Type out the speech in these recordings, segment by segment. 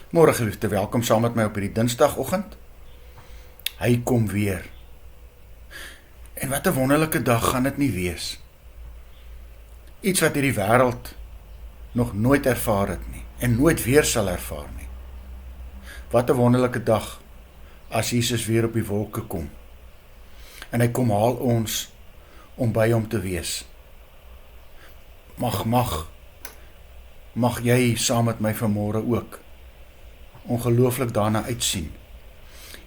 Môre geliefde, welkom saam met my op hierdie Dinsdagoggend. Hy kom weer. En wat 'n wonderlike dag gaan dit nie wees. Iets wat hierdie wêreld nog nooit ervaar het nie en nooit weer sal ervaar nie. Wat 'n wonderlike dag as Jesus weer op die wolke kom. En hy kom haal ons om by hom te wees. Mag jy saam met my vanmôre ook ongelooflik daarna uitsien.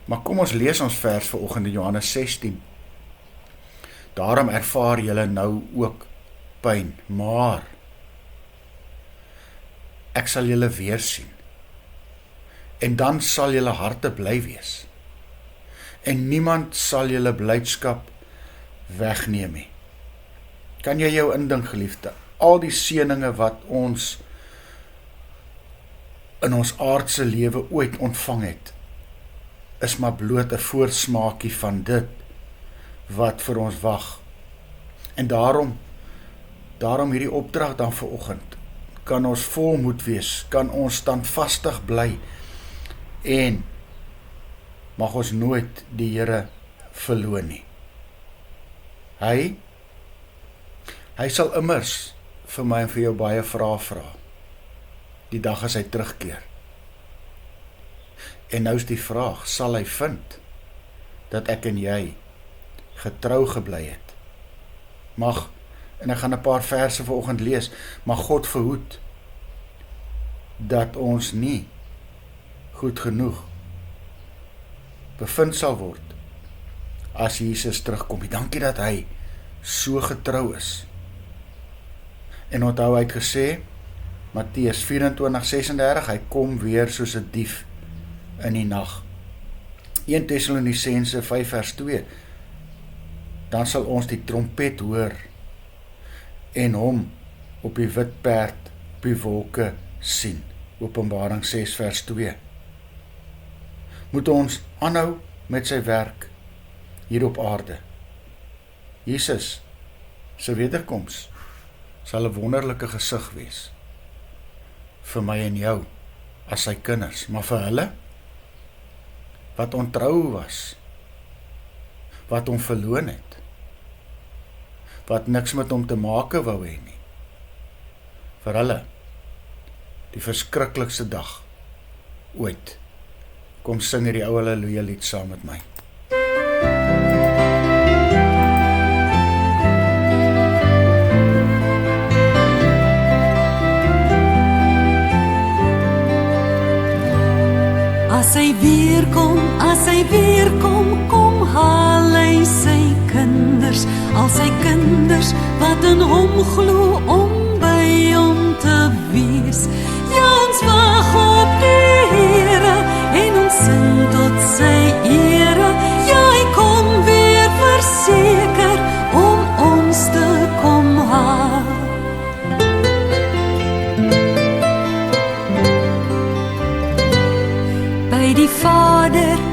Maar kom ons lees ons vers vanoggend in Johannes 16. Daarom ervaar julle nou ook pyn, maar ek sal julle weer sien. En dan sal julle harte bly wees. En niemand sal julle blydskap wegneem nie. Kan jy jou indink, geliefde? Al die seëninge wat ons in ons aardse lewe ooit ontvang het, is maar bloot 'n voorsmaakie van dit wat vir ons wag. En daarom hierdie opdrag dan vanoggend, kan ons volmoed wees, kan ons standvastig bly, en mag ons nooit die Here verloon nie. Hy sal immers vir my en vir jou baie vrae vra, die dag as hy terugkeer. En nou is die vraag, sal hy vind dat ek en jy getrou gebly het? En ek gaan 'n paar verse vanoggend lees, mag God verhoed dat ons nie goed genoeg bevind sal word as Jesus terugkom. Dankie dat hy so getrou is. En onthou, hy het gesê, Matteus 24:36, hy kom weer soos 'n dief in die nag. 1 Tessalonisense 5:2, dan sal ons die trompet hoor en hom op die wit perd op die wolke sien. Openbaring 6:2. Moet ons aanhou met sy werk hier op aarde. Jesus se wederkoms sal 'n wonderlike gesig wees vir my en jou as sy kinders, maar vir hulle wat ontrou was, wat hom verloon het, wat niks met hom te maak wou hê nie, vir hulle die verskriklikste dag ooit. Kom sing hierdie ou Halleluja lied saam met my. As hy weer kom, kom haal hy sy kinders, al sy kinders wat in hom glo om by hom te wees. Ja, ons wag op die Here en ons sing tot sy ere. Ja, hy kom weer verseker om ons te kom haal.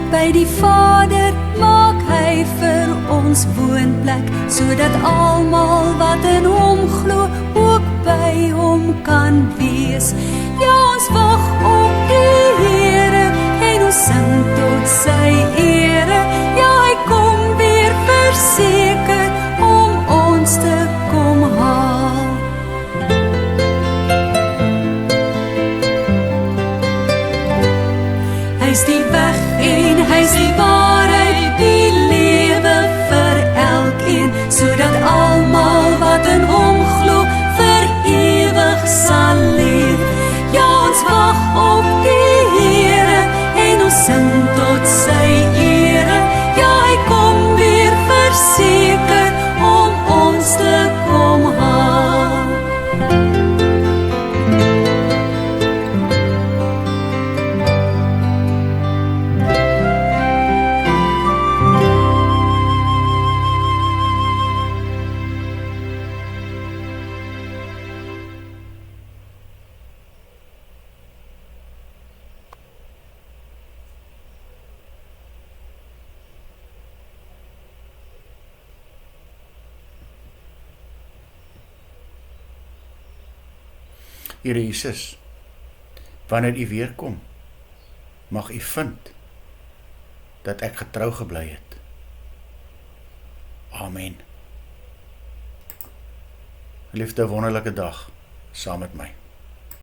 By die Vader maak hy vir ons woonplek, sodat almal wat in hom glo ook by hom kan wees. Ja, ons wag op die Here en ons sing tot sy ere. Ja, hy kom weer verseker om ons te kom haal. Hy's die weg en hy's die waarheid, die lewe vir elkeen, sodat almal wat in hom glo vir ewig sal leef. Ja, ons wag op die Here en ons sing tot sy ere. Ja, hy kom weer verseker om ons te kom haal. Here Jesus, wanneer U weer kom, mag U vind dat ek getrou gebly het. Amen. Liefde, wonderlike dag saam met my.